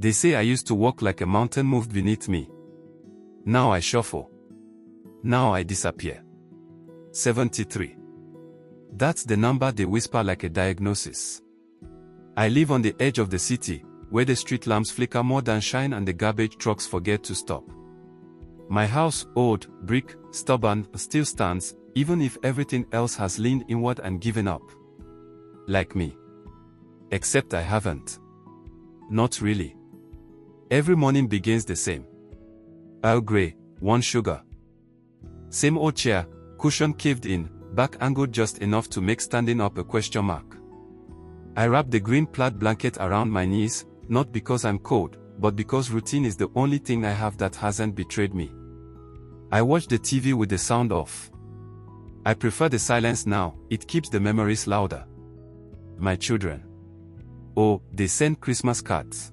They say I used to walk like a mountain moved beneath me. Now I shuffle. Now I disappear. 73. That's the number they whisper like a diagnosis. I live on the edge of the city, where the street lamps flicker more than shine and the garbage trucks forget to stop. My house, old, brick, stubborn, still stands, even if everything else has leaned inward and given up. Like me. Except I haven't. Not really. Every morning begins the same. Earl Grey, 1 sugar. Same old chair, cushion caved in, back angled just enough to make standing up a question mark. I wrap the green plaid blanket around my knees, not because I'm cold, but because routine is the only thing I have that hasn't betrayed me. I watch the TV with the sound off. I prefer the silence now, it keeps the memories louder. My children. Oh, they send Christmas cards.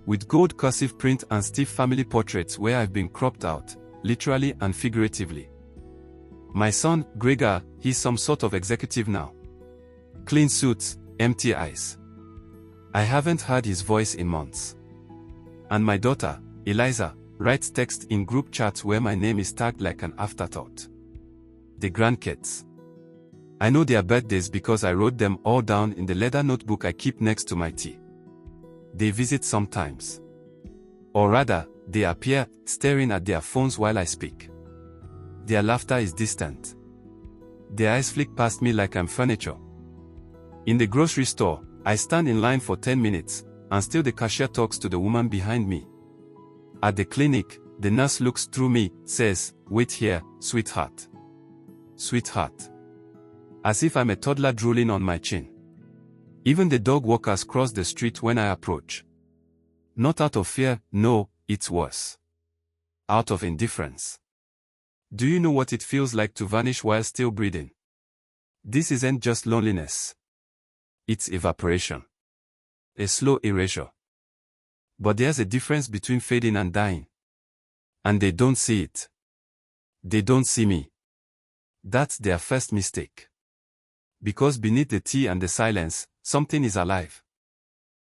With gold cursive print and stiff family portraits where I've been cropped out, literally and figuratively. My son, Gregor, he's some sort of executive now. Clean suits, empty eyes. I haven't heard his voice in months. And my daughter, Eliza, writes text in group chats where my name is tagged like an afterthought. The grandkids. I know their birthdays because I wrote them all down in the leather notebook I keep next to my tea. They visit sometimes. Or rather, they appear, staring at their phones while I speak. Their laughter is distant. Their eyes flick past me like I'm furniture. In the grocery store, I stand in line for 10 minutes, and still the cashier talks to the woman behind me. At the clinic, the nurse looks through me, says, "Wait here, sweetheart." Sweetheart. As if I'm a toddler drooling on my chin. Even the dog walkers cross the street when I approach. Not out of fear, no, it's worse. Out of indifference. Do you know what it feels like to vanish while still breathing? This isn't just loneliness. It's evaporation. A slow erasure. But there's a difference between fading and dying. And they don't see it. They don't see me. That's their first mistake. Because beneath the tea and the silence, something is alive.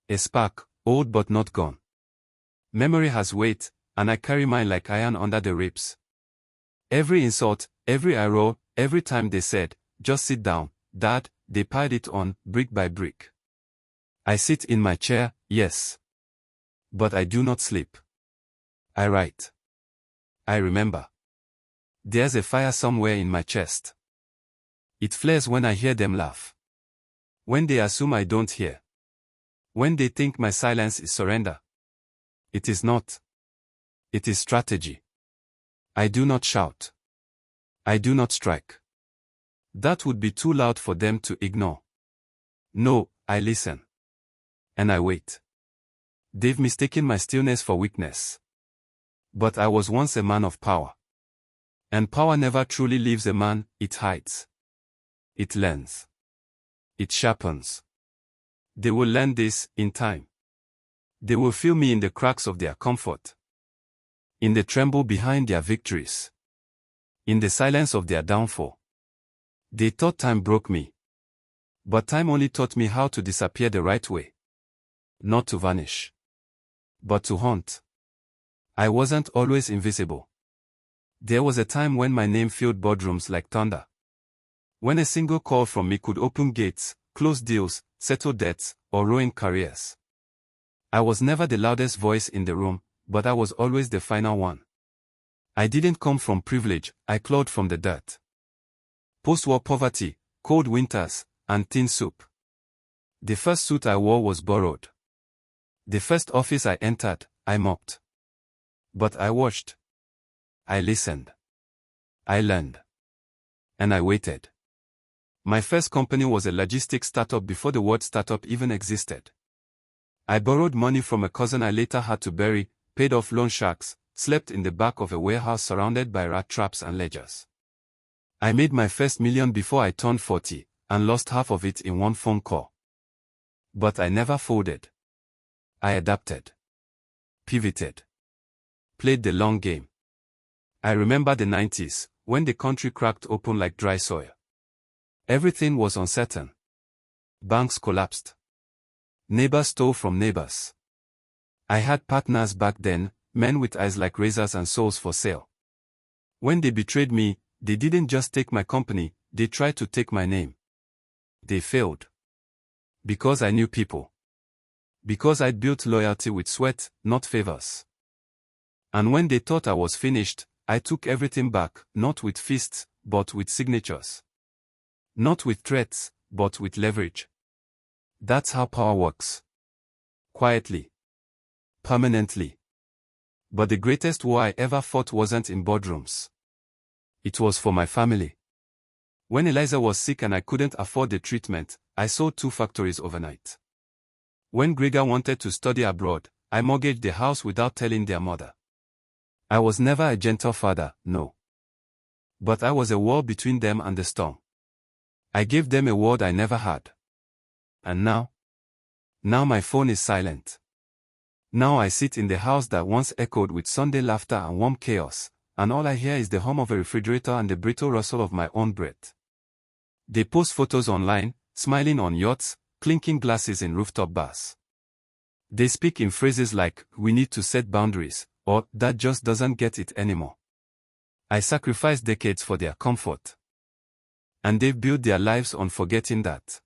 A spark, old but not gone. Memory has weight, and I carry mine like iron under the ribs. Every insult, every arrow, every time they said, "Just sit down, Dad," they piled it on, brick by brick. I sit in my chair, yes. But I do not sleep. I write. I remember. There's a fire somewhere in my chest. It flares when I hear them laugh. When they assume I don't hear. When they think my silence is surrender. It is not. It is strategy. I do not shout. I do not strike. That would be too loud for them to ignore. No, I listen. And I wait. They've mistaken my stillness for weakness. But I was once a man of power. And power never truly leaves a man, it hides. It learns. It sharpens. They will learn this, in time. They will feel me in the cracks of their comfort. In the tremble behind their victories. In the silence of their downfall. They thought time broke me. But time only taught me how to disappear the right way. Not to vanish. But to haunt. I wasn't always invisible. There was a time when my name filled boardrooms like thunder. When a single call from me could open gates, close deals, settle debts, or ruin careers. I was never the loudest voice in the room, but I was always the final one. I didn't come from privilege, I clawed from the dirt. Post-war poverty, cold winters, and tin soup. The first suit I wore was borrowed. The first office I entered, I mocked. But I watched. I listened. I learned. And I waited. My first company was a logistics startup before the word startup even existed. I borrowed money from a cousin I later had to bury, paid off loan sharks, slept in the back of a warehouse surrounded by rat traps and ledgers. I made my first million before I turned 40, and lost half of it in one phone call. But I never folded. I adapted. Pivoted. Played the long game. I remember the 90s, when the country cracked open like dry soil. Everything was uncertain. Banks collapsed. Neighbors stole from neighbors. I had partners back then, men with eyes like razors and souls for sale. When they betrayed me, they didn't just take my company, they tried to take my name. They failed. Because I knew people. Because I'd built loyalty with sweat, not favors. And when they thought I was finished, I took everything back, not with fists, but with signatures. Not with threats, but with leverage. That's how power works. Quietly. Permanently. But the greatest war I ever fought wasn't in boardrooms. It was for my family. When Eliza was sick and I couldn't afford the treatment, I sold 2 factories overnight. When Gregor wanted to study abroad, I mortgaged the house without telling their mother. I was never a gentle father, no. But I was a wall between them and the storm. I gave them a word I never had. And now? Now my phone is silent. Now I sit in the house that once echoed with Sunday laughter and warm chaos, and all I hear is the hum of a refrigerator and the brittle rustle of my own breath. They post photos online, smiling on yachts, clinking glasses in rooftop bars. They speak in phrases like, "We need to set boundaries," or "That just doesn't get it anymore." I sacrificed decades for their comfort. And they've built their lives on forgetting that.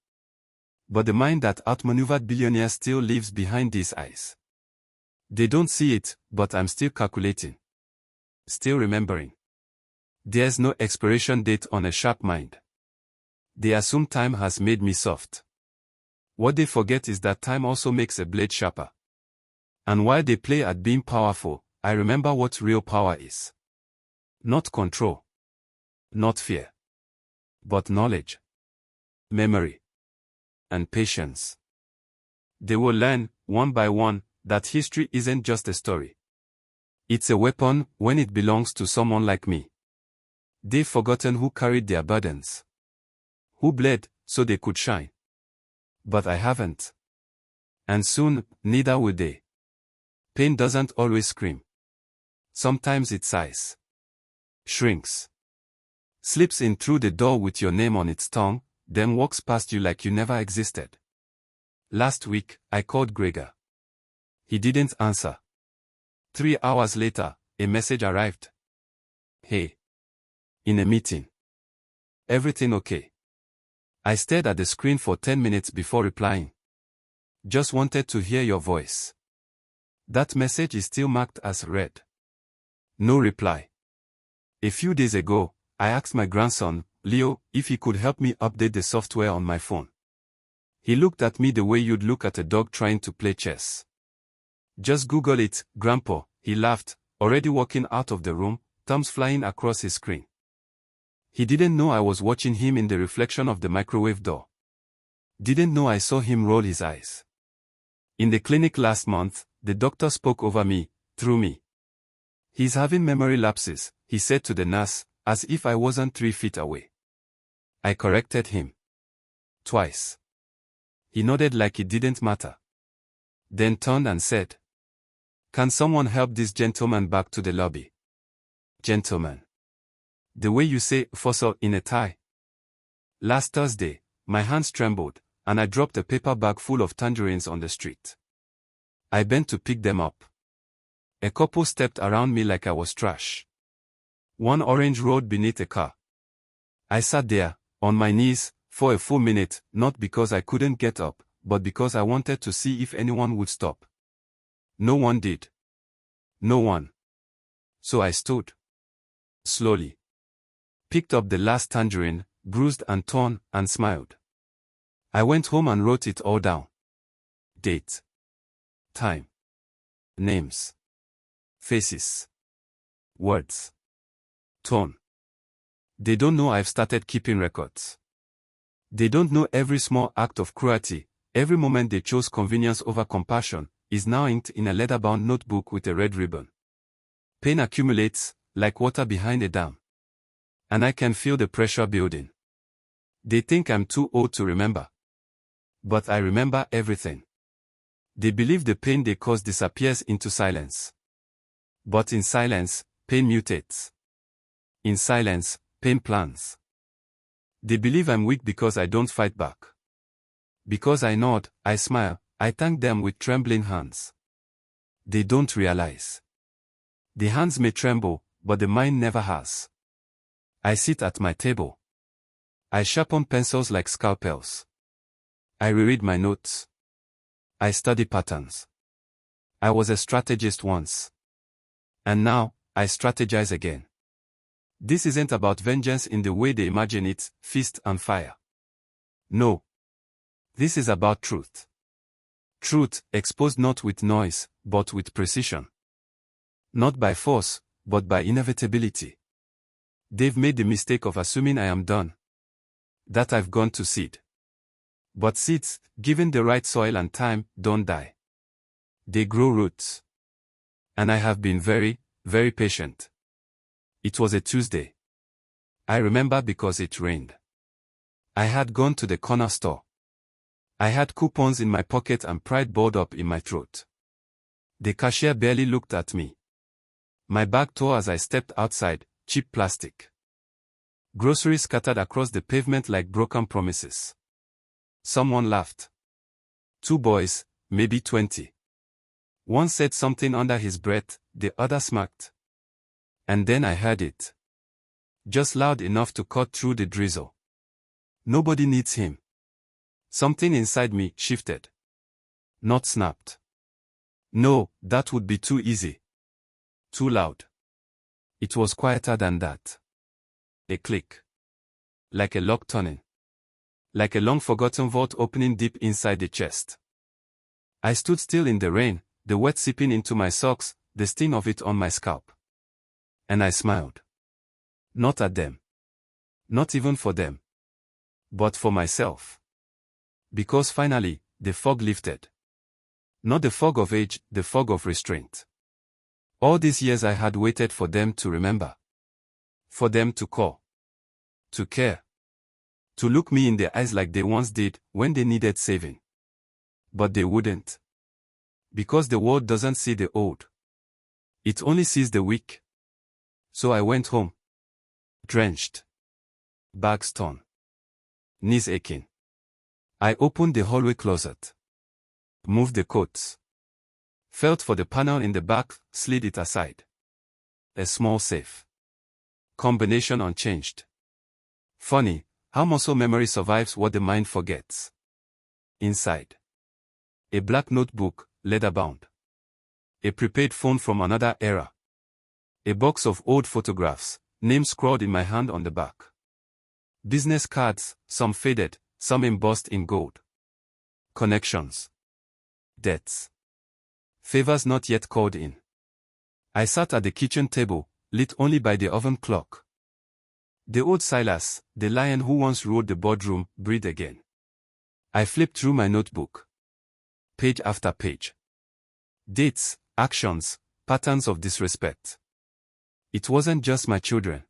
But the mind that outmaneuvered billionaires still lives behind these eyes. They don't see it, but I'm still calculating. Still remembering. There's no expiration date on a sharp mind. They assume time has made me soft. What they forget is that time also makes a blade sharper. And while they play at being powerful, I remember what real power is. Not control. Not fear. But knowledge. Memory. And patience. They will learn, one by one, that history isn't just a story. It's a weapon when it belongs to someone like me. They've forgotten who carried their burdens. Who bled so they could shine. But I haven't. And soon, neither will they. Pain doesn't always scream. Sometimes it sighs. Shrinks. Slips in through the door with your name on its tongue, then walks past you like you never existed. Last week, I called Gregor. He didn't answer. 3 hours later, a message arrived. "Hey. In a meeting. Everything okay?" I stared at the screen for 10 minutes before replying. "Just wanted to hear your voice." That message is still marked as read. No reply. A few days ago, I asked my grandson, Leo, if he could help me update the software on my phone. He looked at me the way you'd look at a dog trying to play chess. "Just Google it, Grandpa," he laughed, already walking out of the room, thumbs flying across his screen. He didn't know I was watching him in the reflection of the microwave door. Didn't know I saw him roll his eyes. In the clinic last month, the doctor spoke over me, through me. "He's having memory lapses," he said to the nurse, as if I wasn't 3 feet away. I corrected him. Twice. He nodded like it didn't matter. Then turned and said, "Can someone help this gentleman back to the lobby?" Gentleman. The way you say fossil in a tie. Last Thursday, my hands trembled, and I dropped a paper bag full of tangerines on the street. I bent to pick them up. A couple stepped around me like I was trash. One orange rolled beneath a car. I sat there, on my knees, for a full minute, not because I couldn't get up, but because I wanted to see if anyone would stop. No one did. No one. So I stood. Slowly. Picked up the last tangerine, bruised and torn, and smiled. I went home and wrote it all down. Date. Time. Names. Faces. Words. Tone. They don't know I've started keeping records. They don't know every small act of cruelty, every moment they chose convenience over compassion, is now inked in a leather-bound notebook with a red ribbon. Pain accumulates, like water behind a dam. And I can feel the pressure building. They think I'm too old to remember. But I remember everything. They believe the pain they cause disappears into silence. But in silence, pain mutates. In silence, pain plans. They believe I'm weak because I don't fight back. Because I nod, I smile, I thank them with trembling hands. They don't realize. The hands may tremble, but the mind never has. I sit at my table. I sharpen pencils like scalpels. I reread my notes. I study patterns. I was a strategist once. And now, I strategize again. This isn't about vengeance in the way they imagine it, fist and fire. No. This is about truth. Truth, exposed not with noise, but with precision. Not by force, but by inevitability. They've made the mistake of assuming I am done. That I've gone to seed. But seeds, given the right soil and time, don't die. They grow roots. And I have been very, very patient. It was a Tuesday. I remember because it rained. I had gone to the corner store. I had coupons in my pocket and pride balled up in my throat. The cashier barely looked at me. My bag tore as I stepped outside, cheap plastic. Groceries scattered across the pavement like broken promises. Someone laughed. 2 boys, maybe 20. One said something under his breath, the other smirked. And then I heard it. Just loud enough to cut through the drizzle. Nobody needs him. Something inside me shifted. Not snapped. No, that would be too easy. Too loud. It was quieter than that. A click. Like a lock turning. Like a long-forgotten vault opening deep inside the chest. I stood still in the rain, the wet seeping into my socks, the sting of it on my scalp. And I smiled. Not at them. Not even for them. But for myself. Because finally, the fog lifted. Not the fog of age, the fog of restraint. All these years I had waited for them to remember. For them to call. To care. To look me in the eyes like they once did, when they needed saving. But they wouldn't. Because the world doesn't see the old. It only sees the weak. So I went home. Drenched. Bags torn. Knees aching. I opened the hallway closet. Moved the coats. Felt for the panel in the back, slid it aside. A small safe. Combination unchanged. Funny, how muscle memory survives what the mind forgets. Inside. A black notebook, leather-bound. A prepaid phone from another era. A box of old photographs, names scrawled in my hand on the back. Business cards, some faded, some embossed in gold. Connections. Debts. Favors not yet called in. I sat at the kitchen table, lit only by the oven clock. The old Silas, the lion who once ruled the boardroom, breathed again. I flipped through my notebook. Page after page. Dates, actions, patterns of disrespect. It wasn't just my children.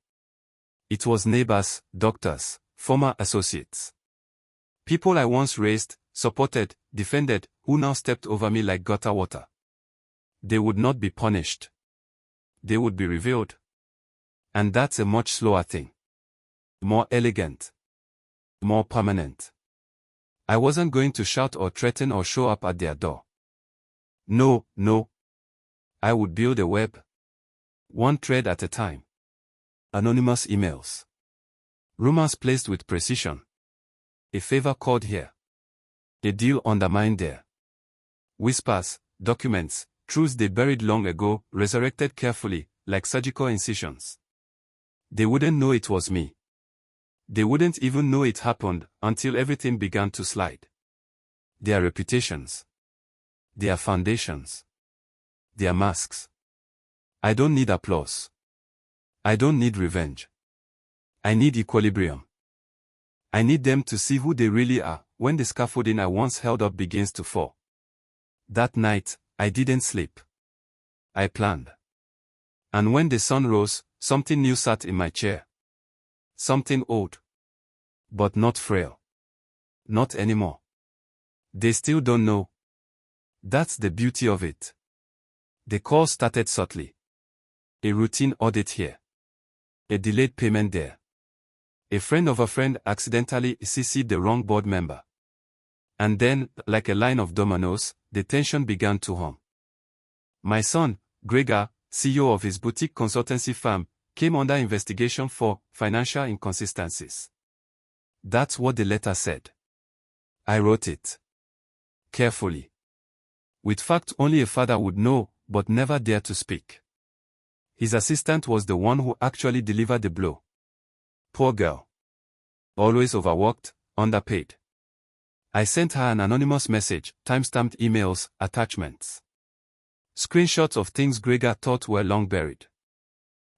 It was neighbors, doctors, former associates. People I once raised, supported, defended, who now stepped over me like gutter water. They would not be punished. They would be revealed. And that's a much slower thing. More elegant. More permanent. I wasn't going to shout or threaten or show up at their door. No, no. I would build a web. One thread at a time. Anonymous emails. Rumors placed with precision. A favor called here. A deal undermined there. Whispers, documents, truths they buried long ago, resurrected carefully, like surgical incisions. They wouldn't know it was me. They wouldn't even know it happened until everything began to slide. Their reputations. Their foundations. Their masks. I don't need applause. I don't need revenge. I need equilibrium. I need them to see who they really are when the scaffolding I once held up begins to fall. That night, I didn't sleep. I planned. And when the sun rose, something new sat in my chair. Something old. But not frail. Not anymore. They still don't know. That's the beauty of it. The call started subtly. A routine audit here. A delayed payment there. A friend of a friend accidentally CC'd the wrong board member. And then, like a line of dominoes, the tension began to hum. My son, Gregor, CEO of his boutique consultancy firm, came under investigation for financial inconsistencies. That's what the letter said. I wrote it carefully, with facts only a father would know, but never dare to speak. His assistant was the one who actually delivered the blow. Poor girl. Always overworked, underpaid. I sent her an anonymous message, timestamped emails, attachments. Screenshots of things Gregor thought were long buried.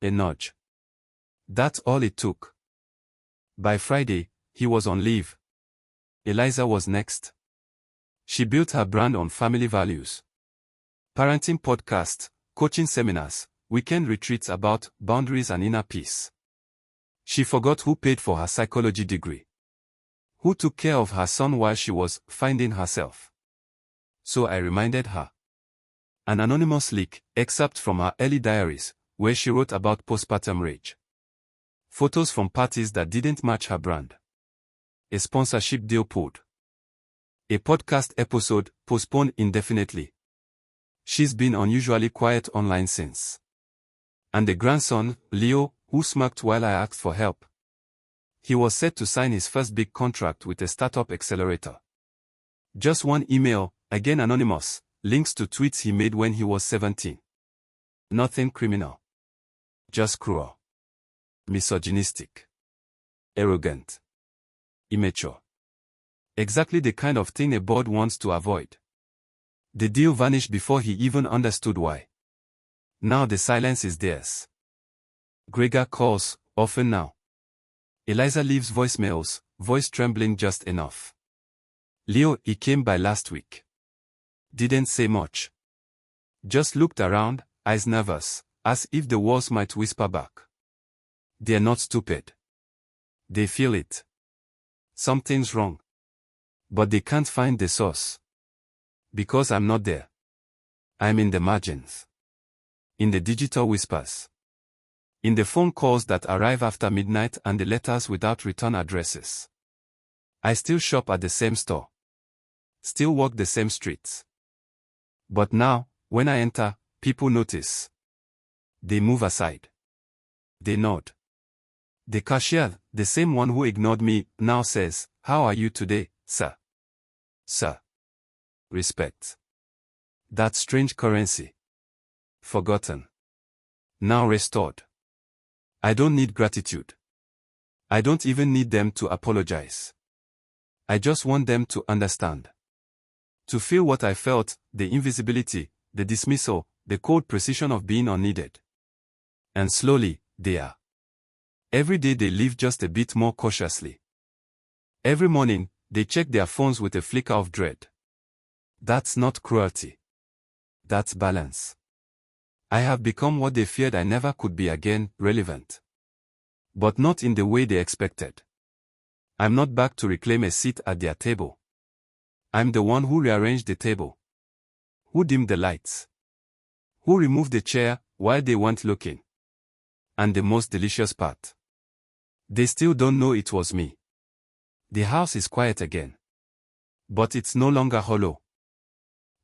A nudge. That's all it took. By Friday, he was on leave. Eliza was next. She built her brand on family values. Parenting podcasts, coaching seminars, weekend retreats about boundaries and inner peace. She forgot who paid for her psychology degree. Who took care of her son while she was finding herself. So I reminded her. An anonymous leak, excerpt from her early diaries, where she wrote about postpartum rage. Photos from parties that didn't match her brand. A sponsorship deal pulled. A podcast episode postponed indefinitely. She's been unusually quiet online since. And the grandson, Leo, who smirked while I asked for help. He was set to sign his first big contract with a startup accelerator. Just one email, again anonymous, links to tweets he made when he was 17. Nothing criminal. Just cruel. Misogynistic. Arrogant. Immature. Exactly the kind of thing a board wants to avoid. The deal vanished before he even understood why. Now the silence is theirs. Gregor calls, often now. Eliza leaves voicemails, voice trembling just enough. Leo, he came by last week. Didn't say much. Just looked around, eyes nervous, as if the walls might whisper back. They're not stupid. They feel it. Something's wrong. But they can't find the source. Because I'm not there. I'm in the margins. In the digital whispers. In the phone calls that arrive after midnight and the letters without return addresses. I still shop at the same store. Still walk the same streets. But now, when I enter, people notice. They move aside. They nod. The cashier, the same one who ignored me, now says, "How are you today, sir?" Sir. Respect. That strange currency. Forgotten. Now restored. I don't need gratitude. I don't even need them to apologize. I just want them to understand. To feel what I felt, the invisibility, the dismissal, the cold precision of being unneeded. And slowly, they are. Every day they live just a bit more cautiously. Every morning, they check their phones with a flicker of dread. That's not cruelty. That's balance. I have become what they feared I never could be again, relevant. But not in the way they expected. I'm not back to reclaim a seat at their table. I'm the one who rearranged the table. Who dimmed the lights. Who removed the chair while they weren't looking. And the most delicious part. They still don't know it was me. The house is quiet again. But it's no longer hollow.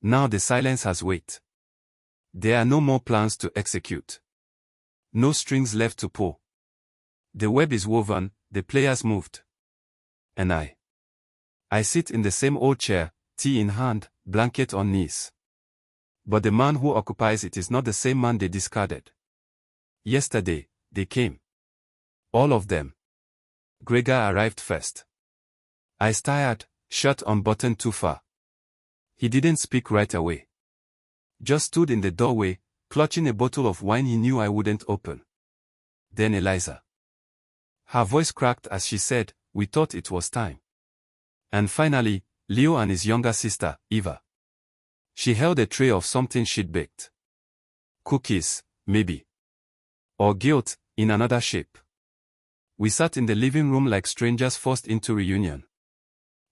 Now the silence has weight. There are no more plans to execute. No strings left to pull. The web is woven, the players moved. And I sit in the same old chair, tea in hand, blanket on knees. But the man who occupies it is not the same man they discarded. Yesterday, they came. All of them. Gregor arrived first. I stared, shirt unbuttoned too far. He didn't speak right away. Just stood in the doorway, clutching a bottle of wine he knew I wouldn't open. Then Eliza. Her voice cracked as she said, "We thought it was time." And finally, Leo and his younger sister, Eva. She held a tray of something she'd baked. Cookies, maybe. Or guilt, in another shape. We sat in the living room like strangers forced into reunion.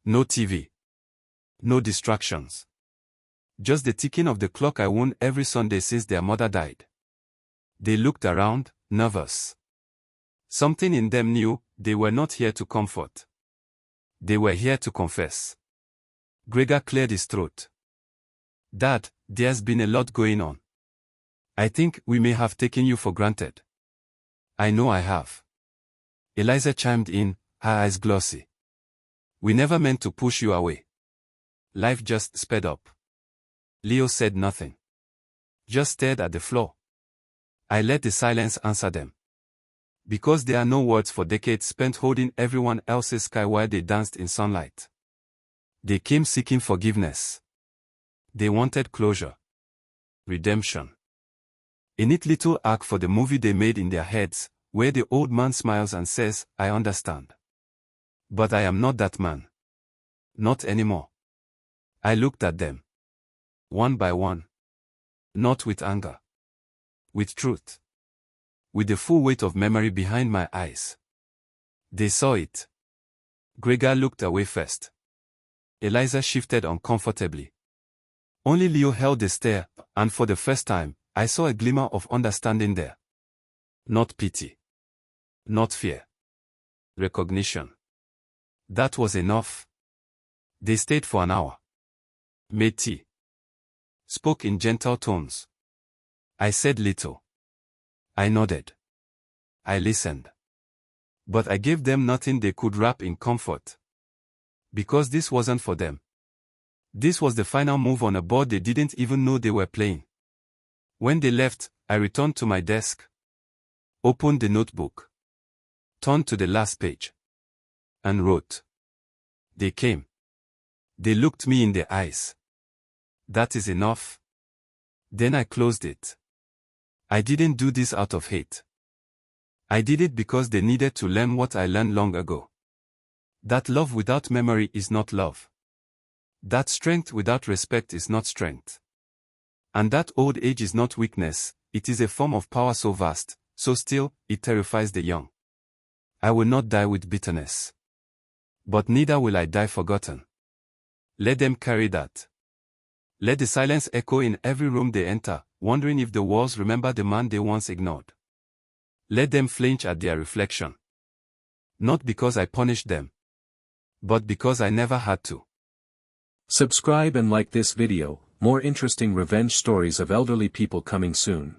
No TV. No distractions. Just the ticking of the clock I worn every Sunday since their mother died. They looked around, nervous. Something in them knew they were not here to comfort. They were here to confess. Gregor cleared his throat. "Dad, there's been a lot going on." I think we may have taken you for granted. I know I have. Eliza chimed in, her eyes glossy. We never meant to push you away. Life just sped up. Leo said nothing. Just stared at the floor. I let the silence answer them. Because there are no words for decades spent holding everyone else's sky while they danced in sunlight. They came seeking forgiveness. They wanted closure. Redemption. A neat little arc for the movie they made in their heads, where the old man smiles and says, I understand. But I am not that man. Not anymore. I looked at them. One by one. Not with anger. With truth. With the full weight of memory behind my eyes. They saw it. Gregor looked away first. Eliza shifted uncomfortably. Only Leo held the stare, and for the first time, I saw a glimmer of understanding there. Not pity. Not fear. Recognition. That was enough. They stayed for an hour. Made tea. Spoke in gentle tones. I said little. I nodded. I listened. But I gave them nothing they could wrap in comfort. Because this wasn't for them. This was the final move on a board they didn't even know they were playing. When they left, I returned to my desk. Opened the notebook. Turned to the last page. And wrote. They came. They looked me in the eyes. That is enough. Then I closed it. I didn't do this out of hate. I did it because they needed to learn what I learned long ago. That love without memory is not love. That strength without respect is not strength. And that old age is not weakness, it is a form of power so vast, so still, it terrifies the young. I will not die with bitterness. But neither will I die forgotten. Let them carry that. Let the silence echo in every room they enter, wondering if the walls remember the man they once ignored. Let them flinch at their reflection. Not because I punished them, but because I never had to. Subscribe and like this video, more interesting revenge stories of elderly people coming soon.